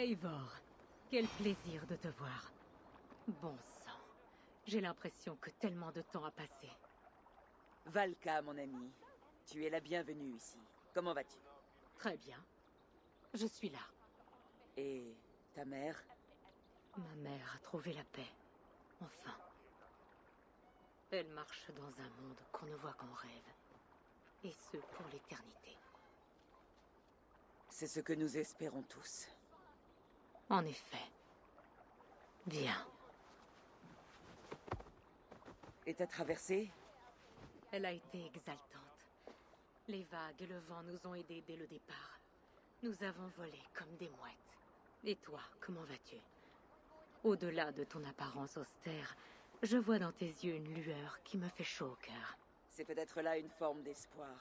Eivor, quel plaisir de te voir. Bon sang, j'ai l'impression que tellement de temps a passé. Valka, mon ami. Tu es la bienvenue ici. Comment vas-tu? Très bien. Je suis là. Et ta mère? Ma mère a trouvé la paix. Enfin. Elle marche dans un monde qu'on ne voit qu'en rêve. Et ce, pour l'éternité. C'est ce que nous espérons tous. En effet. Viens. Et ta traversée? Elle a été exaltante. Les vagues et le vent nous ont aidés dès le départ. Nous avons volé comme des mouettes. Et toi, comment vas-tu? Au-delà de ton apparence austère, je vois dans tes yeux une lueur qui me fait chaud au cœur. C'est peut-être là une forme d'espoir.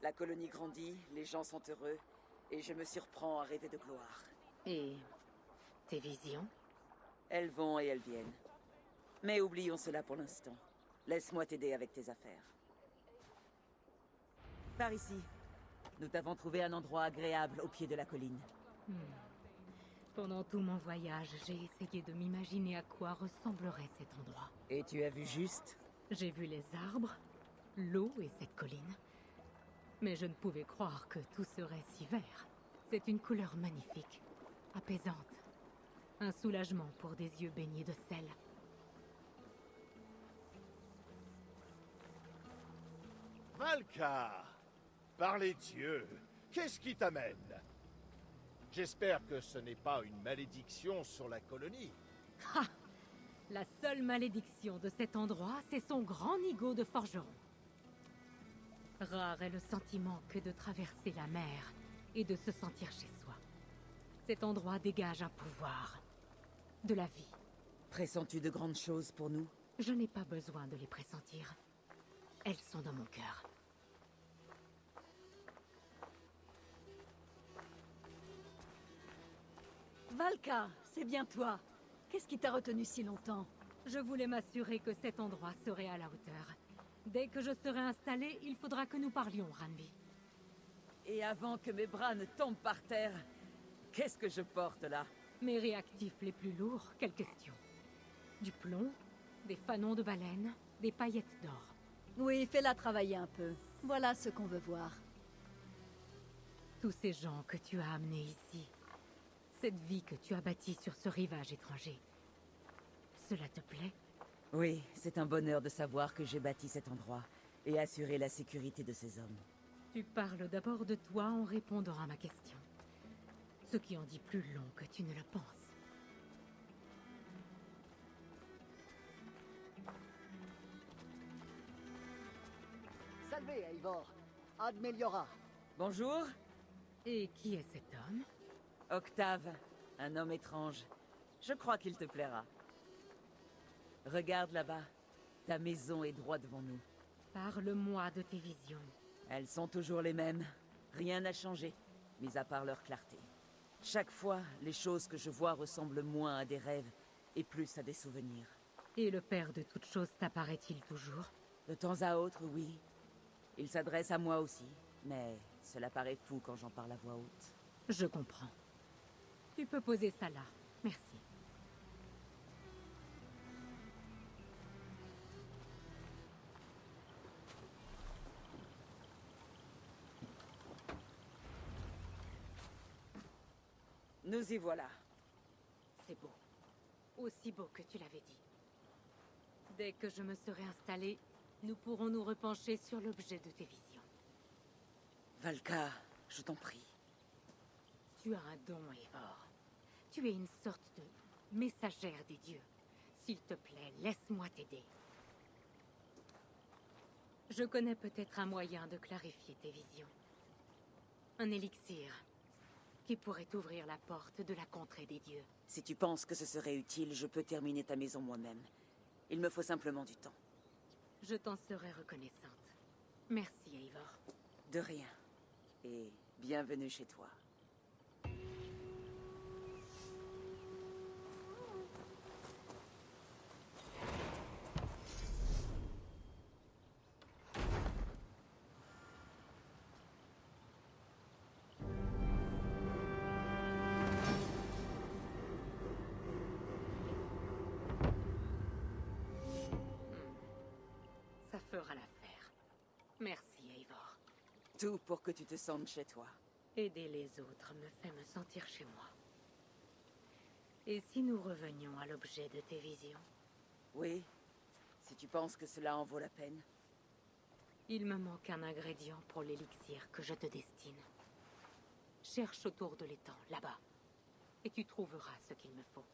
La colonie grandit, les gens sont heureux, et je me surprends à rêver de gloire. Et tes visions? Elles vont et elles viennent. Mais oublions cela pour l'instant. Laisse-moi t'aider avec tes affaires. Par ici. Nous t'avons trouvé un endroit agréable au pied de la colline. Pendant tout mon voyage, j'ai essayé de m'imaginer à quoi ressemblerait cet endroit. Et tu as vu juste? J'ai vu les arbres, l'eau et cette colline. Mais je ne pouvais croire que tout serait si vert. C'est une couleur magnifique, apaisante. Un soulagement pour des yeux baignés de sel. Valka! Par les dieux, qu'est-ce qui t'amène? J'espère que ce n'est pas une malédiction sur la colonie. Ha! La seule malédiction de cet endroit, c'est son grand nigo de forgeron. Rare est le sentiment que de traverser la mer et de se sentir chez soi. Cet endroit dégage un pouvoir, de la vie. Pressens-tu de grandes choses pour nous? Je n'ai pas besoin de les pressentir. Elles sont dans mon cœur. Valka, c'est bien toi. Qu'est-ce qui t'a retenu si longtemps? Je voulais m'assurer que cet endroit serait à la hauteur. Dès que je serai installée, il faudra que nous parlions, Ranvi. Et avant que mes bras ne tombent par terre, qu'est-ce que je porte là? Mes réactifs les plus lourds, quelle question? Du plomb, des fanons de baleine, des paillettes d'or. Oui, fais-la travailler un peu. Voilà ce qu'on veut voir. Tous ces gens que tu as amenés ici, cette vie que tu as bâtie sur ce rivage étranger, cela te plaît? Oui, c'est un bonheur de savoir que j'ai bâti cet endroit et assuré la sécurité de ces hommes. Tu parles d'abord de toi en répondant à ma question. Ce qui en dit plus long que tu ne le penses. Salve, Eivor. Ad Meliora. Bonjour, Et qui est cet homme? Octave, un homme étrange. Je crois qu'il te plaira. Regarde là-bas. Ta maison est droit devant nous. Parle-moi de tes visions. Elles sont toujours les mêmes. Rien n'a changé, mis à part leur clarté. Chaque fois, les choses que je vois ressemblent moins à des rêves et plus à des souvenirs. Et le père de toutes choses t'apparaît-il toujours? De temps à autre, oui. Il s'adresse à moi aussi, mais cela paraît fou quand j'en parle à voix haute. Je comprends. Tu peux poser ça là. Merci. Nous y voilà. C'est beau. Aussi beau que tu l'avais dit. Dès que je me serai installée, nous pourrons nous repencher sur l'objet de tes visions. Valka, je t'en prie. Tu as un don, Eivor. Tu es une sorte de messagère des dieux. S'il te plaît, laisse-moi t'aider. Je connais peut-être un moyen de clarifier tes visions. Un élixir qui pourrait ouvrir la porte de la contrée des dieux. Si tu penses que ce serait utile, je peux terminer ta maison moi-même. Il me faut simplement du temps. Je t'en serai reconnaissante. Merci, Eivor. De rien. Et bienvenue chez toi. fera l'affaire. Merci, Eivor. Tout pour que tu te sentes chez toi. Aider les autres me fait me sentir chez moi. Et si nous revenions à l'objet de tes visions? Oui, si tu penses que cela en vaut la peine. Il me manque un ingrédient pour l'élixir que je te destine. Cherche autour de l'étang, là-bas, et tu trouveras ce qu'il me faut.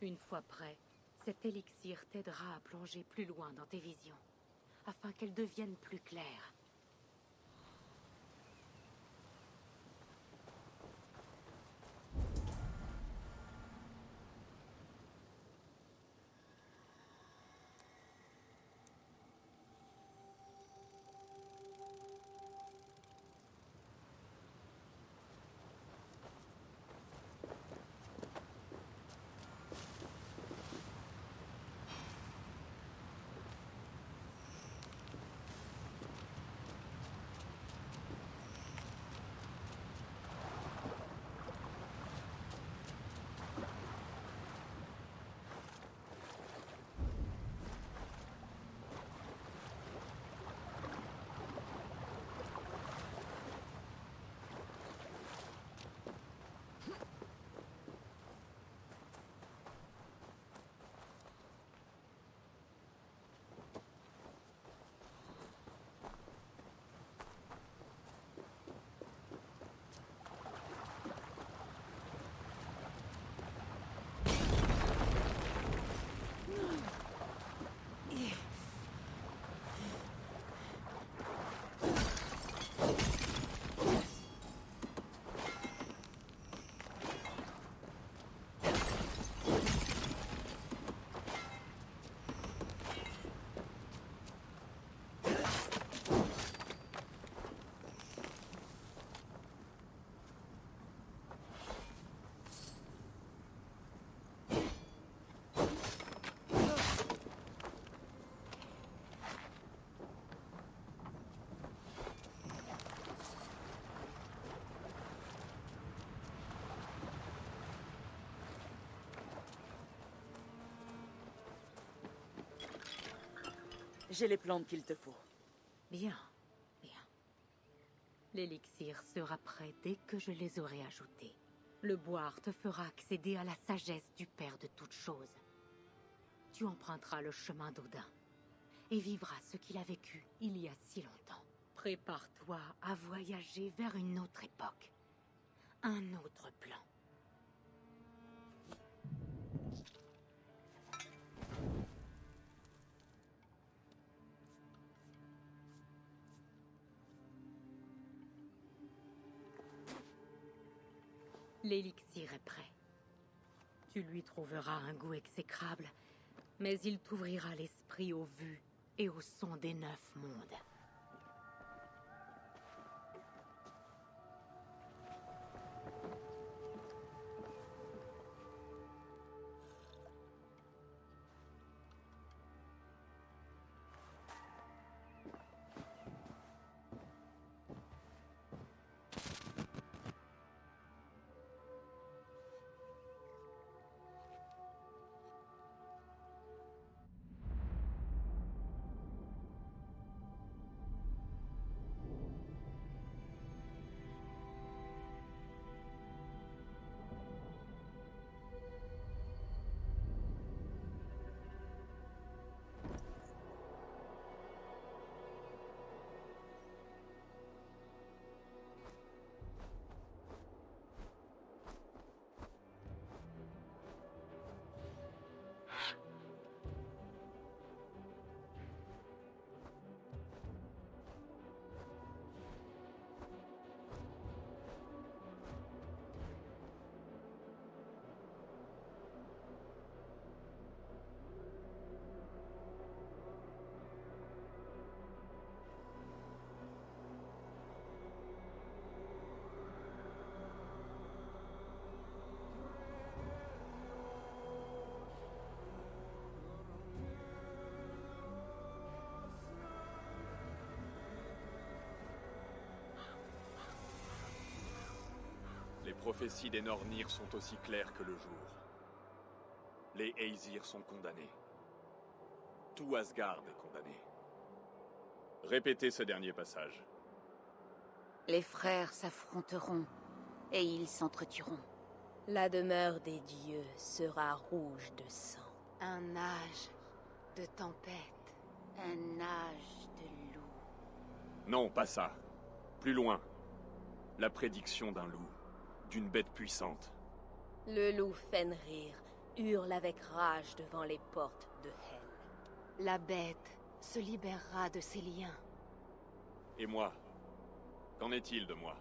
Une fois prêt, cet élixir t'aidera à plonger plus loin dans tes visions, afin qu'elles deviennent plus claires. J'ai les plantes qu'il te faut. Bien, bien. L'élixir sera prêt dès que je les aurai ajoutés. Le boire te fera accéder à la sagesse du Père de toutes choses. Tu emprunteras le chemin d'Odin et vivras ce qu'il a vécu il y a si longtemps. Prépare-toi à voyager vers une autre époque, un autre plan. L'élixir est prêt. Tu lui trouveras un goût exécrable, mais il t'ouvrira l'esprit aux vues et au son des 9 mondes. Les prophéties des Nornir sont aussi claires que le jour. Les Aesir sont condamnés. Tout Asgard est condamné. Répétez ce dernier passage. Les frères s'affronteront, et ils s'entretueront. La demeure des dieux sera rouge de sang. Un âge de tempête. Un âge de loup. Non, pas ça. Plus loin. La prédiction d'un loup. D'une bête puissante. Le loup Fenrir hurle avec rage devant les portes de Hel. La bête se libérera de ses liens. Et moi? Qu'en est-il de moi?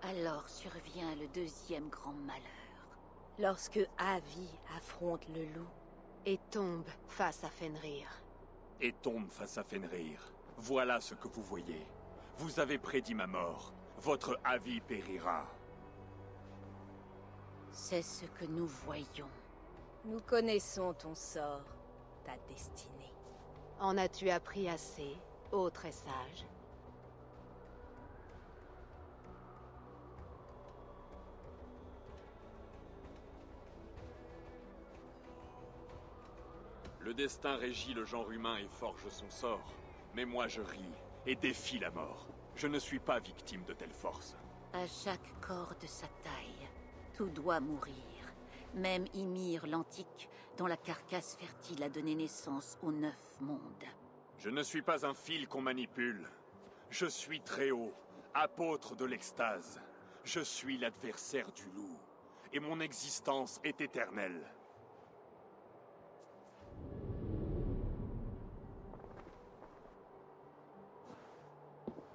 Alors survient le deuxième grand malheur. Lorsque Avi affronte le loup Et tombe face à Fenrir. Et tombe face à Fenrir. Voilà ce que vous voyez. Vous avez prédit ma mort. Votre avis périra. C'est ce que nous voyons. Nous connaissons ton sort, ta destinée. En as-tu appris assez, ô très sage? Le destin régit le genre humain et forge son sort. Mais moi je ris et défie la mort. Je ne suis pas victime de telle force. À chaque corps de sa taille, tout doit mourir. Même Ymir l'Antique, dont la carcasse fertile a donné naissance aux 9 mondes. Je ne suis pas un fil qu'on manipule. Je suis très haut, apôtre de l'extase. Je suis l'adversaire du loup. Et mon existence est éternelle.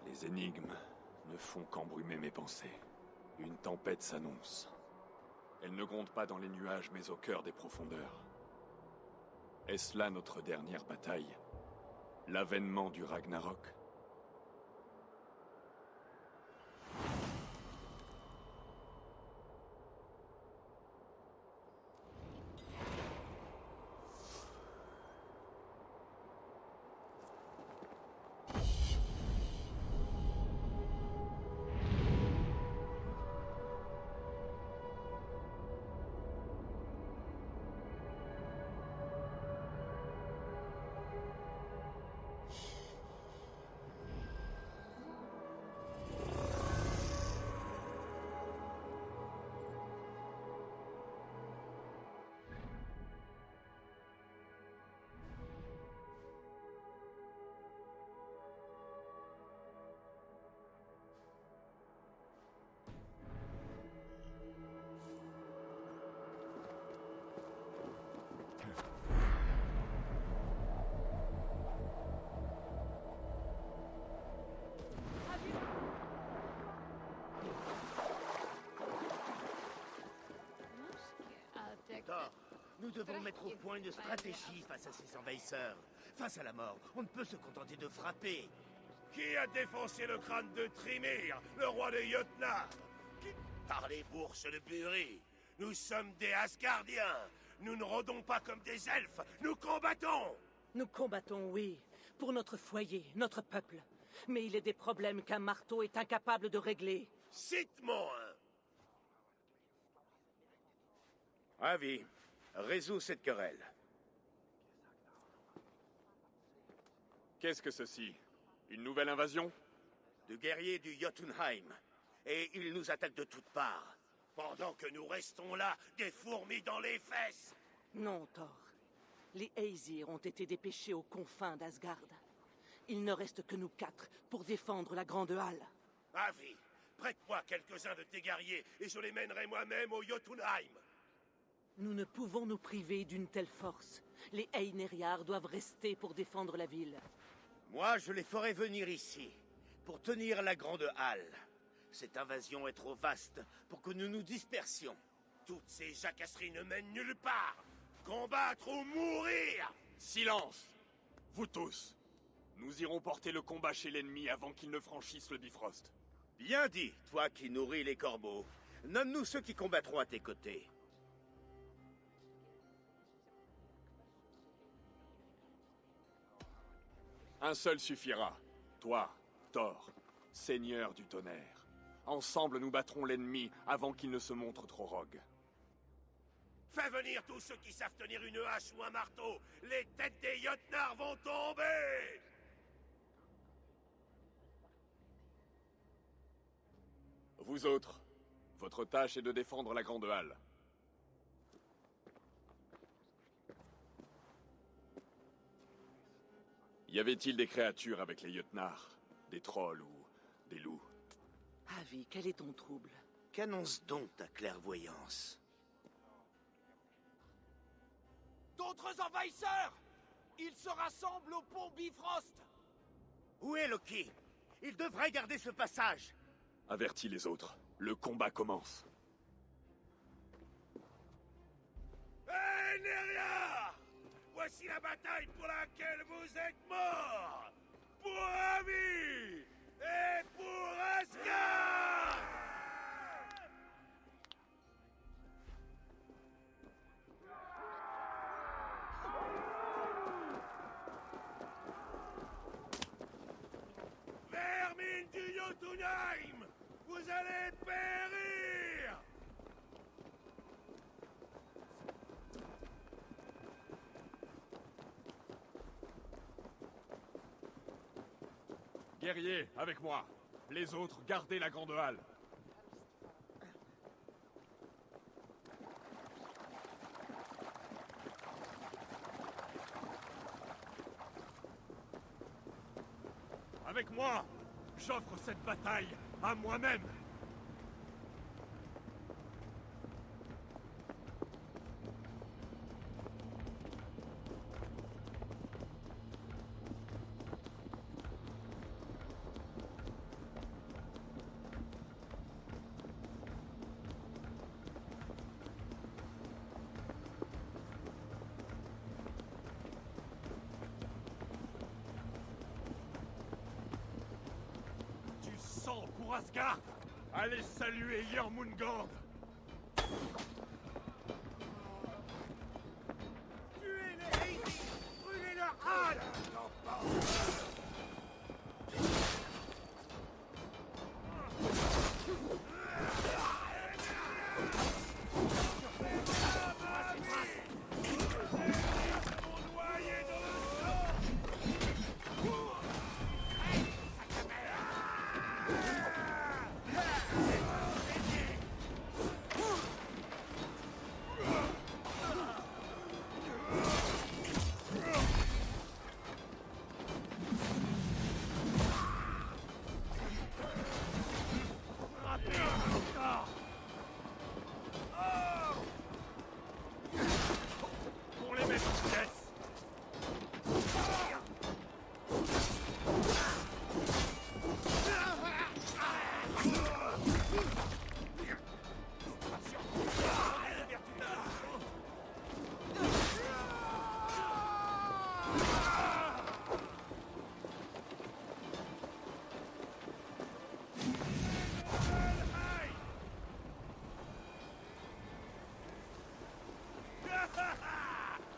Les énigmes ne font qu'embrumer mes pensées. Une tempête s'annonce. Elle ne gronde pas dans les nuages, mais au cœur des profondeurs. Est-ce là notre dernière bataille? L'avènement du Ragnarok? Thor, nous devons mettre au point une stratégie face à ces envahisseurs. Face à la mort, on ne peut se contenter de frapper. Qui a défoncé le crâne de Trimir, le roi de Jotnar? Par les bourses de Buri, nous sommes des Asgardiens. Nous ne rôdons pas comme des elfes, nous combattons. Nous combattons, oui, pour notre foyer, notre peuple. Mais il est des problèmes qu'un marteau est incapable de régler. Cite-moi un. Avi, résous cette querelle. Qu'est-ce que ceci? Une nouvelle invasion? De guerriers du Jotunheim. Et ils nous attaquent de toutes parts. Pendant que nous restons là, des fourmis dans les fesses. Non, Thor. Les Aesir ont été dépêchés aux confins d'Asgard. Il ne reste que nous 4 pour défendre la Grande Halle. Avi, prête-moi quelques-uns de tes guerriers et je les mènerai moi-même au Jotunheim. Nous ne pouvons nous priver d'une telle force. Les Einherjar doivent rester pour défendre la ville. Moi, je les ferai venir ici, pour tenir la Grande Halle. Cette invasion est trop vaste pour que nous nous dispersions. Toutes ces jacasseries ne mènent nulle part. Combattre ou mourir! Silence! Vous tous! Nous irons porter le combat chez l'ennemi avant qu'il ne franchisse le Bifrost. Bien dit, toi qui nourris les corbeaux. Nomme-nous ceux qui combattront à tes côtés. Un seul suffira. Toi, Thor, seigneur du tonnerre. Ensemble, nous battrons l'ennemi avant qu'il ne se montre trop rogue. Fais venir tous ceux qui savent tenir une hache ou un marteau. Les têtes des Jotnar vont tomber! Vous autres, votre tâche est de défendre la Grande Halle. Y avait-il des créatures avec les Jötnar? Des trolls ou des loups? Avi, quel est ton trouble? Qu'annonce donc ta clairvoyance? D'autres envahisseurs! Ils se rassemblent au pont Bifrost! Où est Loki? Il devrait garder ce passage. Avertis les autres. Le combat commence. Hé, Neria! Voici la bataille pour laquelle vous êtes morts! Pour Avi! Et pour Asgard! Vermine du Jotunheim! Vous allez périr! Guerriers, avec moi. Les autres, gardez la Grande Halle. Avec moi, j'offre cette bataille à moi-même. Du sang pour Asgard. Allez saluer Jormungand. Tuez les Heidi! Brûlez leur halle! Pour les mettre en pièces.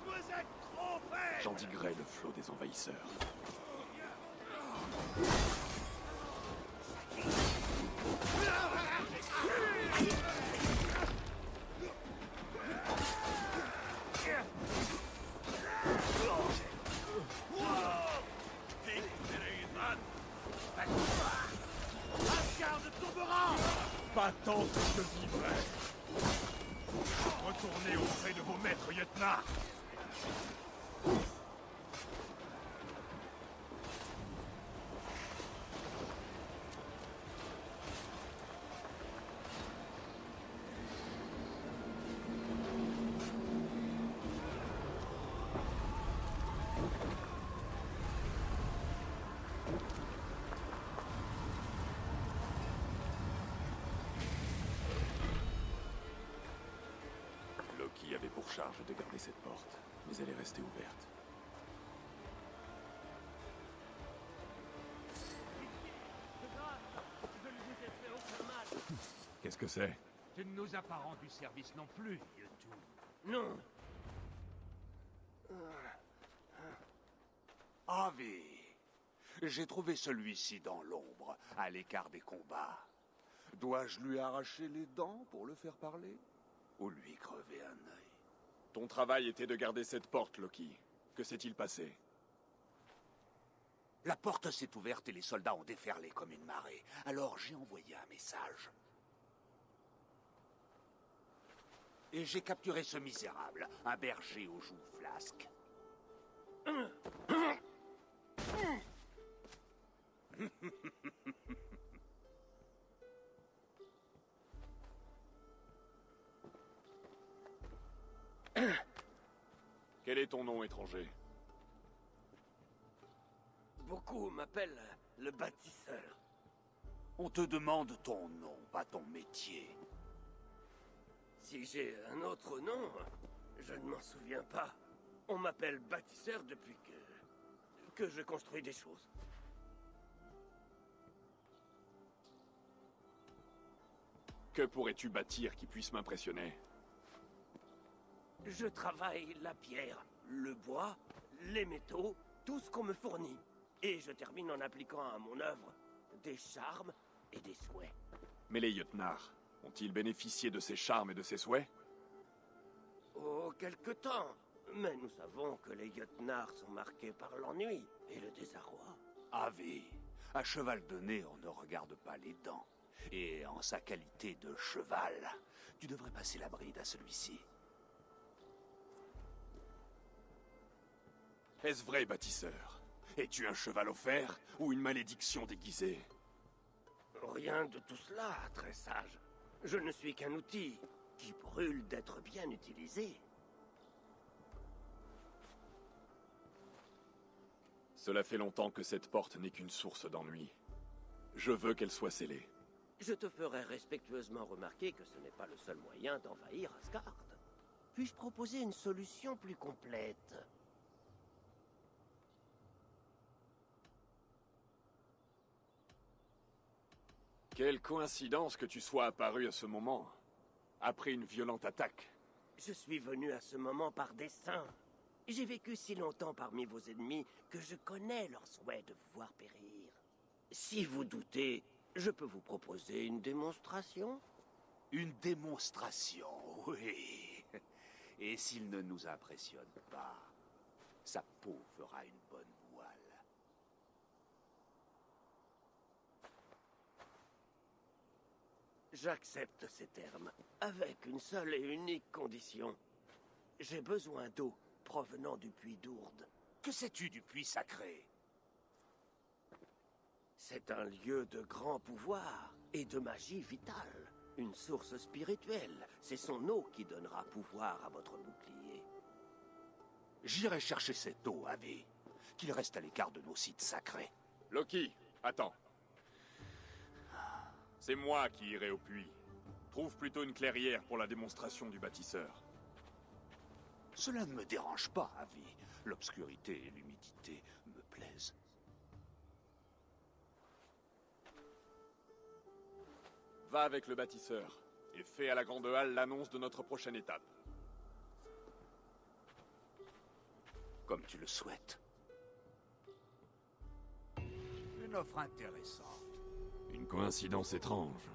Vous êtes trop faibles! J'endiguerai le flot des envahisseurs. Asgard tombera! Pas tant que je vivrai. Retournez auprès de vos maîtres Jötnar. Loki avait pour charge de garder cette porte, mais elle est restée ouverte. Qu'est-ce que c'est? Tu ne nous as pas rendu service non plus, Yotu. Non. Avi, j'ai trouvé celui-ci dans l'ombre, à l'écart des combats. Dois-je lui arracher les dents pour le faire parler? Ou lui crever un œil? Ton travail était de garder cette porte, Loki. Que s'est-il passé? La porte s'est ouverte et les soldats ont déferlé comme une marée. Alors j'ai envoyé un message. Et j'ai capturé ce misérable, un berger aux joues flasques. Quel est ton nom, étranger? Beaucoup m'appellent le bâtisseur. On te demande ton nom, pas ton métier. Si j'ai un autre nom, je ne m'en souviens pas. On m'appelle bâtisseur depuis que je construis des choses. Que pourrais-tu bâtir qui puisse m'impressionner? Je travaille la pierre, le bois, les métaux, tout ce qu'on me fournit. Et je termine en appliquant à mon œuvre des charmes et des souhaits. Mais les Jötnar ont-ils bénéficié de ces charmes et de ces souhaits? Oh, quelque temps. Mais nous savons que les Jötnar sont marqués par l'ennui et le désarroi. Avi, à cheval de nez, on ne regarde pas les dents. Et en sa qualité de cheval, tu devrais passer la bride à celui-ci. Est-ce vrai, bâtisseur? Es-tu un cheval offert ou une malédiction déguisée? Rien de tout cela, très sage. Je ne suis qu'un outil qui brûle d'être bien utilisé. Cela fait longtemps que cette porte n'est qu'une source d'ennui. Je veux qu'elle soit scellée. Je te ferai respectueusement remarquer que ce n'est pas le seul moyen d'envahir Asgard. Puis-je proposer une solution plus complète? Quelle coïncidence que tu sois apparu à ce moment, après une violente attaque. Je suis venu à ce moment par dessein. J'ai vécu si longtemps parmi vos ennemis que je connais leur souhait de vous voir périr. Si vous doutez, je peux vous proposer une démonstration? Une démonstration, oui. Et s'il ne nous impressionne pas, sa peau fera une bonne voile. J'accepte ces termes, avec une seule et unique condition. J'ai besoin d'eau provenant du puits d'Ourde. Que sais-tu du puits sacré? C'est un lieu de grand pouvoir et de magie vitale. Une source spirituelle. C'est son eau qui donnera pouvoir à votre bouclier. J'irai chercher cette eau, Avi. Qu'il reste à l'écart de nos sites sacrés. Loki, attends. C'est moi qui irai au puits. Trouve plutôt une clairière pour la démonstration du bâtisseur. Cela ne me dérange pas, Avi. L'obscurité et l'humidité me plaisent. Va avec le bâtisseur et fais à la Grande Halle l'annonce de notre prochaine étape. Comme tu le souhaites. Une offre intéressante. Une coïncidence étrange.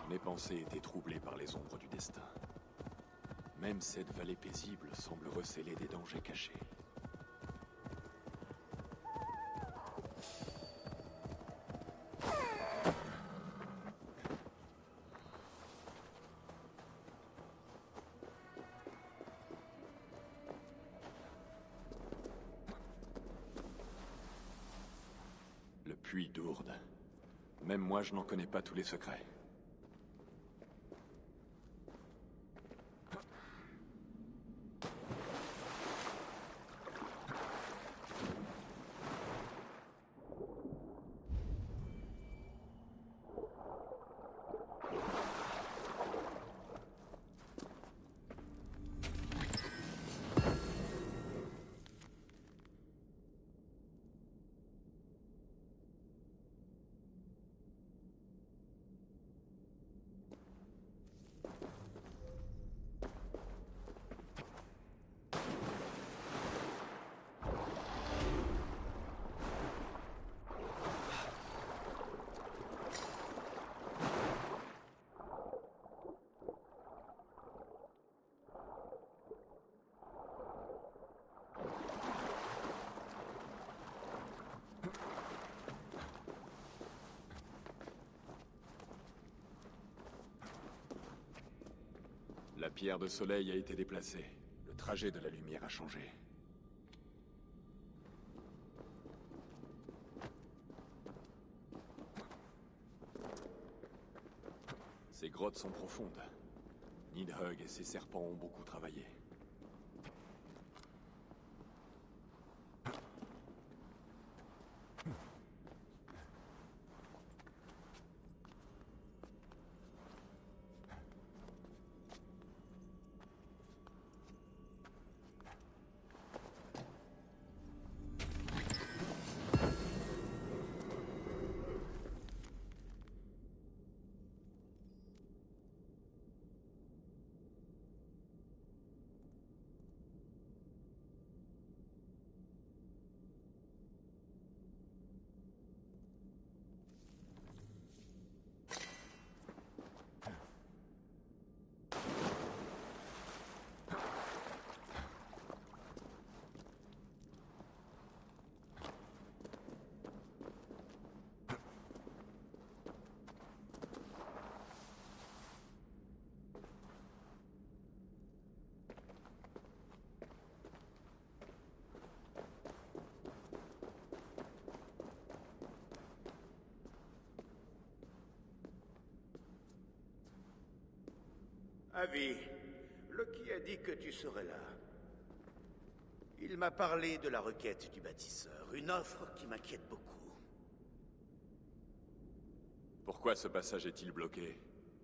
Mes pensées étaient troublées par les ombres du destin. Même cette vallée paisible semble recéler des dangers cachés. Le puits d'Ourde. Même moi, je n'en connais pas tous les secrets. La pierre de soleil a été déplacée. Le trajet de la lumière a changé. Ces grottes sont profondes. Nidhogg et ses serpents ont beaucoup travaillé. Avi, Loki a dit que tu serais là. Il m'a parlé de la requête du bâtisseur, une offre qui m'inquiète beaucoup. Pourquoi ce passage est-il bloqué?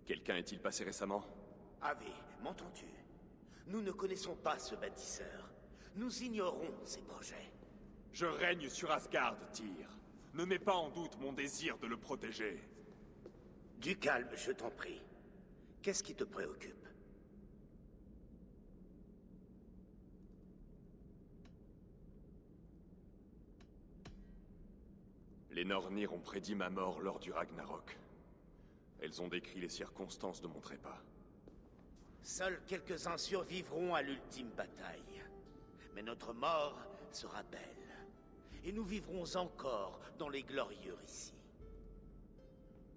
Quelqu'un est-il passé récemment? Avi, m'entends-tu? Nous ne connaissons pas ce bâtisseur. Nous ignorons ses projets. Je règne sur Asgard, Tyr. Ne mets pas en doute mon désir de le protéger. Du calme, je t'en prie. Qu'est-ce qui te préoccupe? Les Nornir ont prédit ma mort lors du Ragnarok. Elles ont décrit les circonstances de mon trépas. Seuls quelques-uns survivront à l'ultime bataille. Mais notre mort sera belle. Et nous vivrons encore dans les glorieux récits.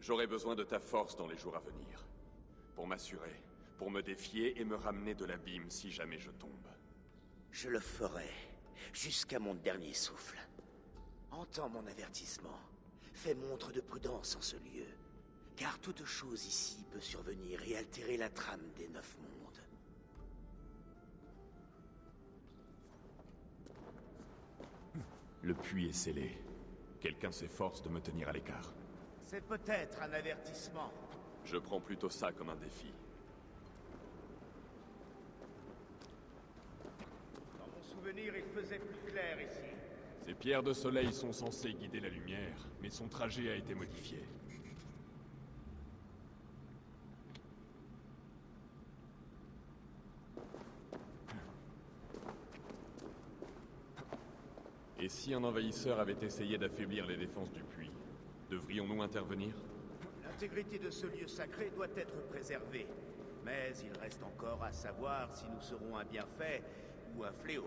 J'aurai besoin de ta force dans les jours à venir. Pour m'assurer, pour me défier et me ramener de l'abîme si jamais je tombe. Je le ferai, jusqu'à mon dernier souffle. Entends mon avertissement. Fais montre de prudence en ce lieu. Car toute chose ici peut survenir et altérer la trame des 9 mondes. Le puits est scellé. Quelqu'un s'efforce de me tenir à l'écart. C'est peut-être un avertissement. Je prends plutôt ça comme un défi. Dans mon souvenir, il faisait plus clair ici. Ces pierres de soleil sont censées guider la lumière, mais son trajet a été modifié. Et si un envahisseur avait essayé d'affaiblir les défenses du puits, devrions-nous intervenir? L'intégrité de ce lieu sacré doit être préservée. Mais il reste encore à savoir si nous serons un bienfait ou un fléau.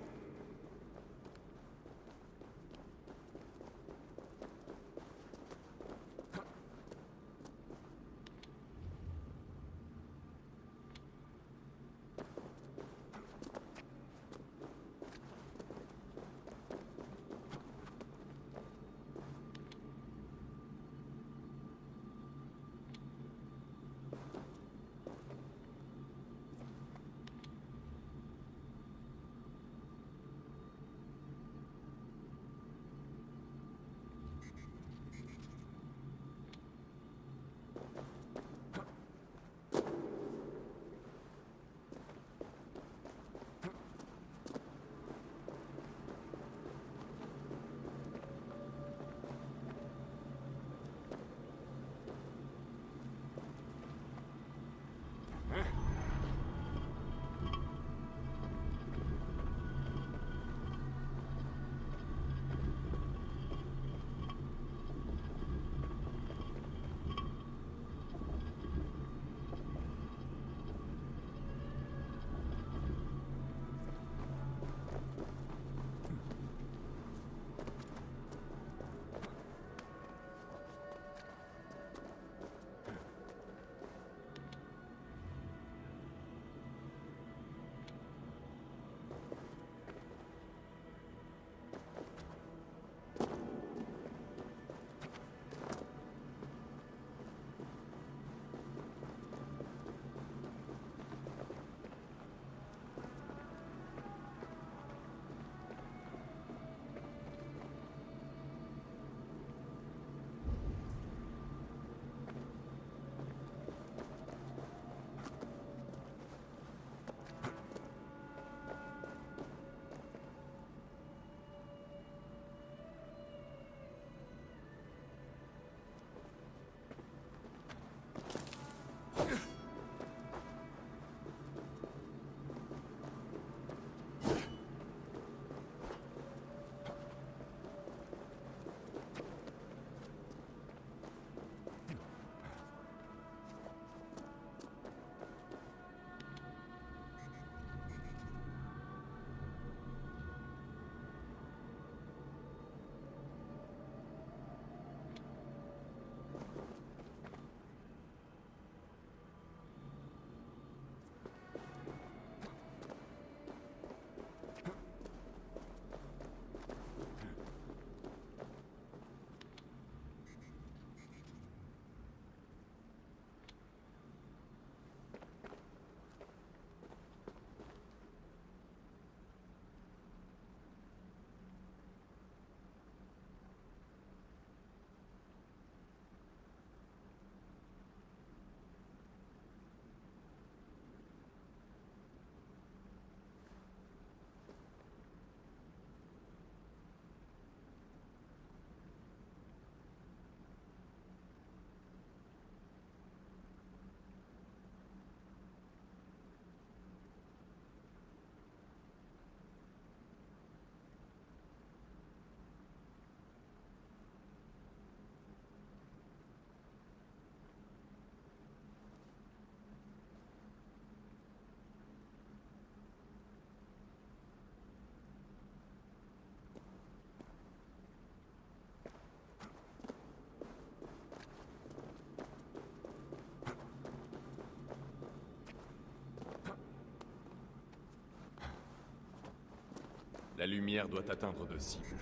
La lumière doit atteindre de cibles.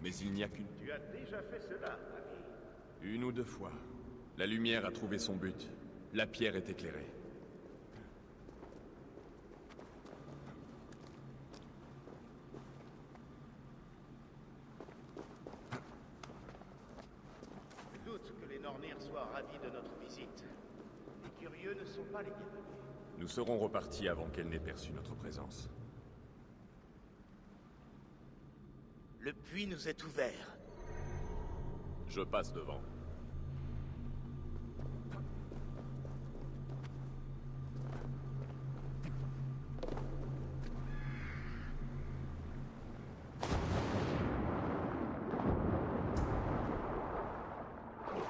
Mais il n'y a qu'une... Tu as déjà fait cela, Ravi. Une ou deux fois. La lumière a trouvé son but. La pierre est éclairée. Je doute que les Nornir soient ravis de notre visite. Les curieux ne sont pas les bienvenus. Nous serons repartis avant qu'elle n'ait perçu notre présence. Le puits nous est ouvert. Je passe devant.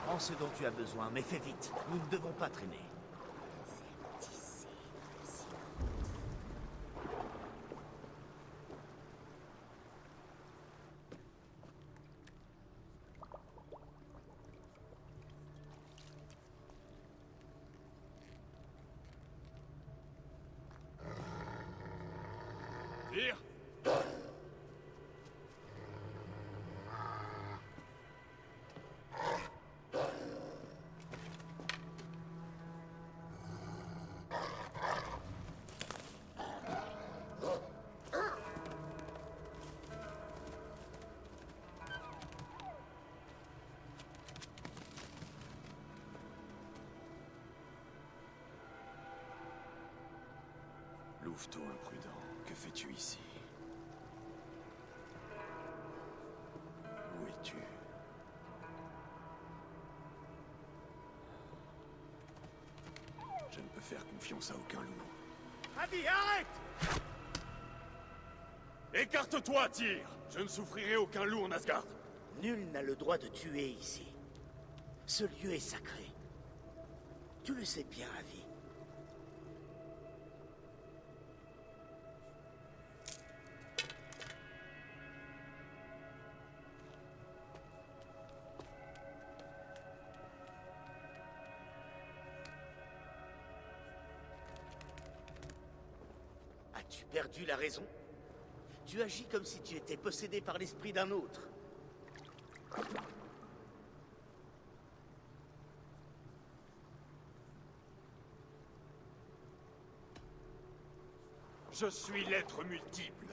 Prends ce dont tu as besoin, mais fais vite. Nous ne devons pas traîner. Tire! Louveteau imprudent, que fais-tu ici? Où es-tu? Je ne peux faire confiance à aucun loup. Ravi, arrête! Écarte-toi, Tyr! Je ne souffrirai aucun loup en Asgard. Nul n'a le droit de tuer ici. Ce lieu est sacré. Tu le sais bien, Ravi. As-tu perdu la raison? Tu agis comme si tu étais possédé par l'esprit d'un autre. Je suis l'être multiple,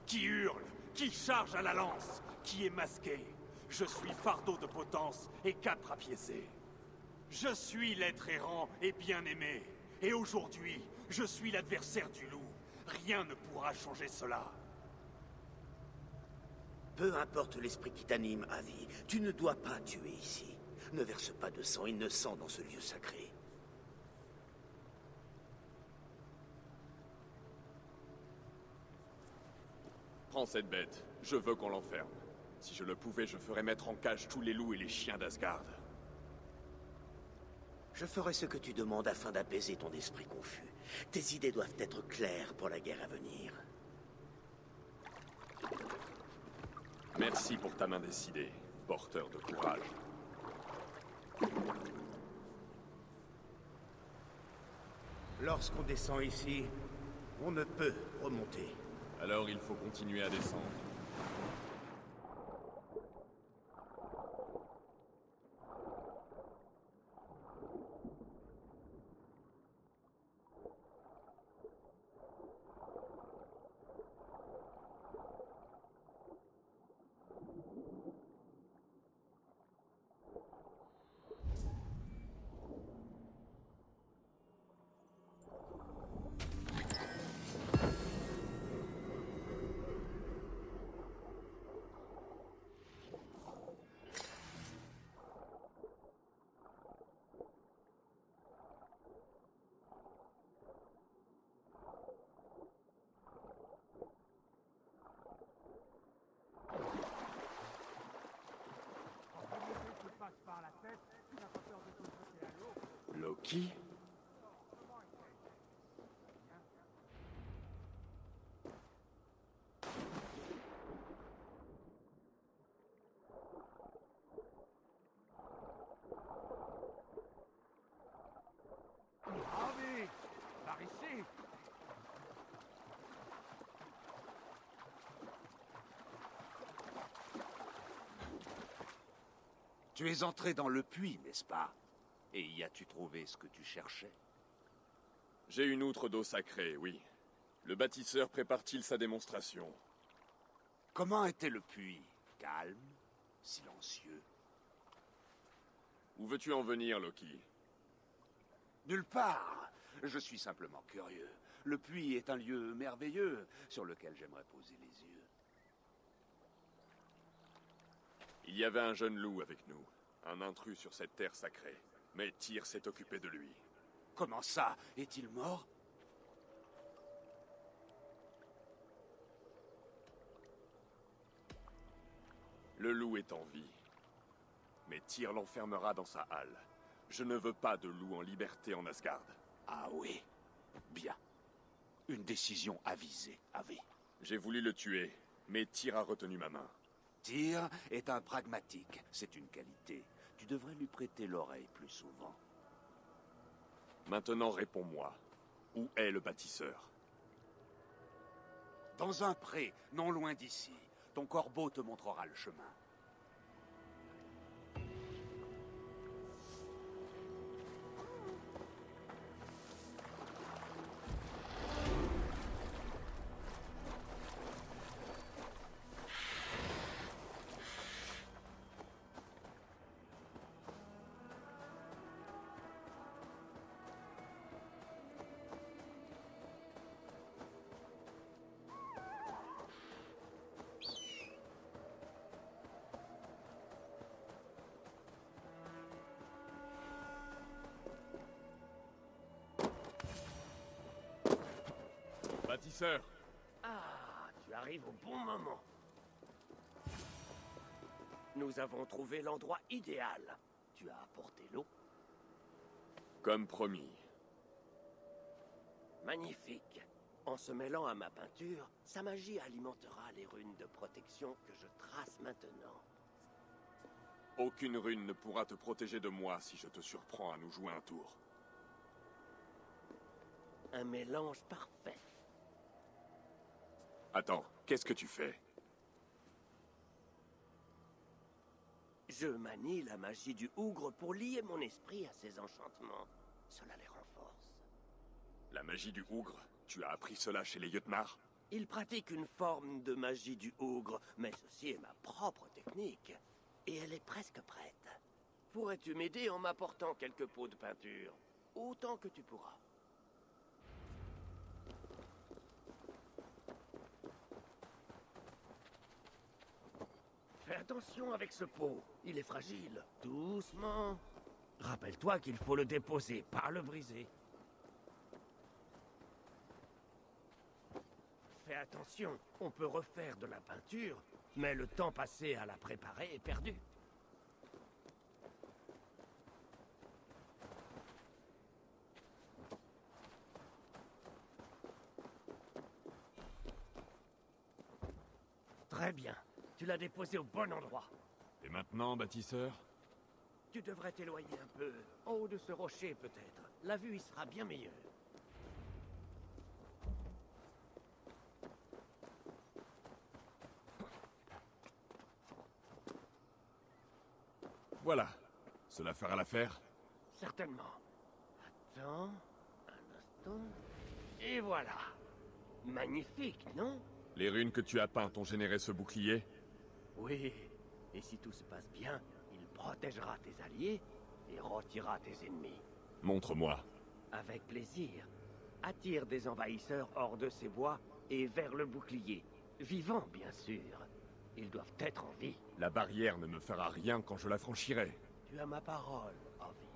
qui hurle, qui charge à la lance, qui est masqué. Je suis fardeau de potence et capre apiécé. Je suis l'être errant et bien-aimé. Et aujourd'hui, je suis l'adversaire du loup. Rien ne pourra changer cela. Peu importe l'esprit qui t'anime, Avi, tu ne dois pas tuer ici. Ne verse pas de sang innocent dans ce lieu sacré. Prends cette bête. Je veux qu'on l'enferme. Si je le pouvais, je ferais mettre en cage tous les loups et les chiens d'Asgard. Je ferai ce que tu demandes afin d'apaiser ton esprit confus. Tes idées doivent être claires pour la guerre à venir. Merci pour ta main décidée, porteur de courage. Lorsqu'on descend ici, on ne peut remonter. Alors il faut continuer à descendre. Loki? Ravi! Par ici! Tu es entré dans le puits, n'est-ce pas? Et y as-tu trouvé ce que tu cherchais? J'ai une outre d'eau sacrée, oui. Le bâtisseur prépare-t-il sa démonstration? Comment était le puits? Calme? Silencieux? Où veux-tu en venir, Loki? Nulle part. Je suis simplement curieux. Le puits est un lieu merveilleux sur lequel j'aimerais poser les yeux. Il y avait un jeune loup avec nous, un intrus sur cette terre sacrée. Mais Tyr s'est occupé de lui. Comment ça? Est-il mort? Le loup est en vie. Mais Tyr l'enfermera dans sa halle. Je ne veux pas de loup en liberté en Asgard. Ah oui. Bien. Une décision avisée, Avi. J'ai voulu le tuer, mais Tyr a retenu ma main. Tyr est un pragmatique. C'est une qualité. Tu devrais lui prêter l'oreille plus souvent. Maintenant, réponds-moi. Où est le bâtisseur? Dans un pré, non loin d'ici. Ton corbeau te montrera le chemin. Bâtisseur! Ah, tu arrives au bon moment. Nous avons trouvé l'endroit idéal. Tu as apporté l'eau? Comme promis. Magnifique. En se mêlant à ma peinture, sa magie alimentera les runes de protection que je trace maintenant. Aucune rune ne pourra te protéger de moi si je te surprends à nous jouer un tour. Un mélange parfait. Attends, qu'est-ce que tu fais? Je manie la magie du Ougre pour lier mon esprit à ses enchantements. Cela les renforce. La magie du Ougre? Tu as appris cela chez les Jötnar? Ils pratiquent une forme de magie du Ougre, mais ceci est ma propre technique. Et elle est presque prête. Pourrais-tu m'aider en m'apportant quelques pots de peinture? Autant que tu pourras. Fais attention avec ce pot, il est fragile. Doucement. Rappelle-toi qu'il faut le déposer, pas le briser. Fais attention, on peut refaire de la peinture, mais le temps passé à la préparer est perdu. Très bien. Tu l'as déposé au bon endroit. Et maintenant, bâtisseur? Tu devrais t'éloigner un peu. En haut de ce rocher, peut-être. La vue y sera bien meilleure. Voilà. Cela fera l'affaire? Certainement. Attends, un instant. Et voilà. Magnifique, non? Les runes que tu as peintes ont généré ce bouclier? Oui. Et si tout se passe bien, il protégera tes alliés et retirera tes ennemis. Montre-moi. Avec plaisir. Attire des envahisseurs hors de ces bois et vers le bouclier. Vivants, bien sûr. Ils doivent être en vie. La barrière ne me fera rien quand je la franchirai. Tu as ma parole, Ovi.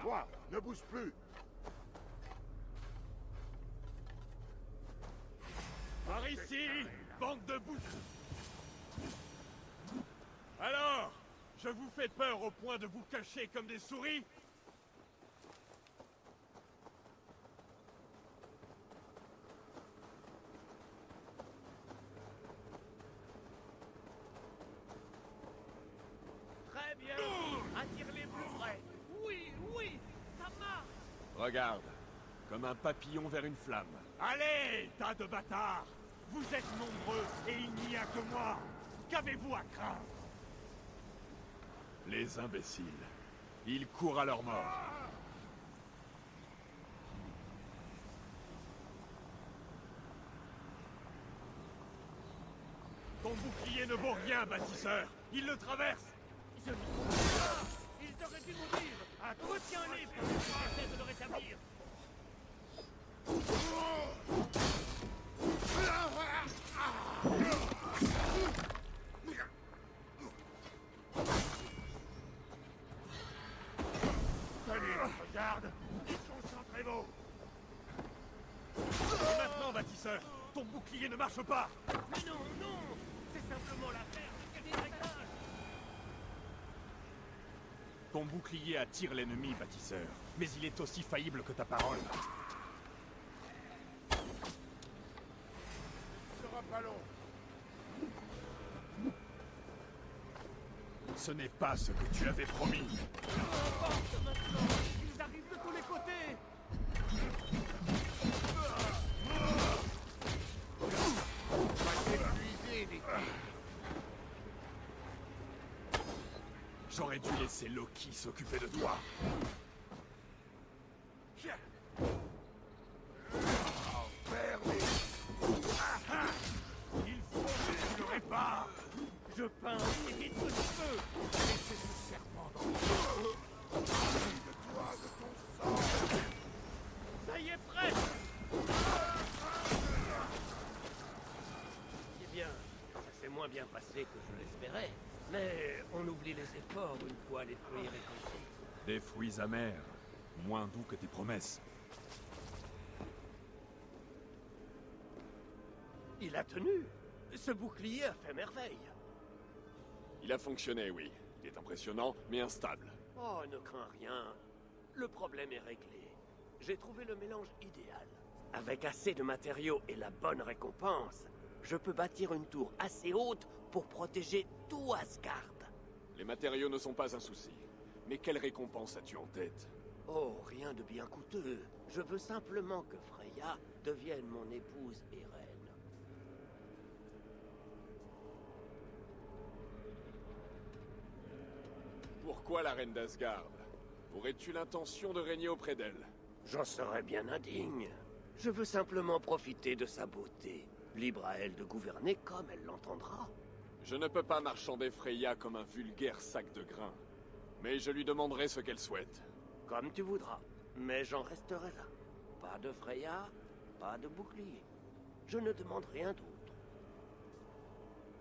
Toi, ne bouge plus. Par ici, bande de bouches. Alors, je vous fais peur au point de vous cacher comme des souris? Regarde, comme un papillon vers une flamme. Allez, tas de bâtards! Vous êtes nombreux et il n'y a que moi! Qu'avez-vous à craindre? Les imbéciles. Ils courent à leur mort. Ton bouclier ne vaut rien, bâtisseur! Il le traverse! Je ne... Ils auraient dû mourir! Retiens-les pour que j'essaie de le rétablir! Tenez votre garde! Concentrez-vous! Et maintenant, bâtisseur! Ton bouclier ne marche pas! Mais non, non! C'est simplement l'affaire de quelques réglages! Ton bouclier attire l'ennemi, bâtisseur. Mais il est aussi faillible que ta parole. Ce sera pas long. Ce n'est pas ce que tu avais promis. Ils arrivent de tous les côtés! J'aurais dû laisser Loki s'occuper de toi. Il faut que tu le répares! Je peins aussi vite que je peux! Laissez ce serpent dans le feu! De toi, de ton sang! Ça y est, prêt! Eh bien, ça s'est moins bien passé que je l'espérais. Mais on oublie les efforts une fois les fruits récoltés. Des fruits amers, moins doux que tes promesses. Il a tenu. Ce bouclier a fait merveille. Il a fonctionné, oui. Il est impressionnant, mais instable. Oh, ne crains rien. Le problème est réglé. J'ai trouvé le mélange idéal. Avec assez de matériaux et la bonne récompense, je peux bâtir une tour assez haute pour protéger tout Asgard. Les matériaux ne sont pas un souci. Mais quelle récompense as-tu en tête? Oh, rien de bien coûteux. Je veux simplement que Freya devienne mon épouse et reine. Pourquoi la reine d'Asgard? Aurais-tu l'intention de régner auprès d'elle? J'en serais bien indigne. Je veux simplement profiter de sa beauté. Libre à elle de gouverner comme elle l'entendra. Je ne peux pas marchander Freya comme un vulgaire sac de grains. Mais je lui demanderai ce qu'elle souhaite. Comme tu voudras. Mais j'en resterai là. Pas de Freya, pas de bouclier. Je ne demande rien d'autre.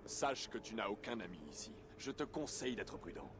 Sache que tu n'as aucun ami ici. Je te conseille d'être prudent.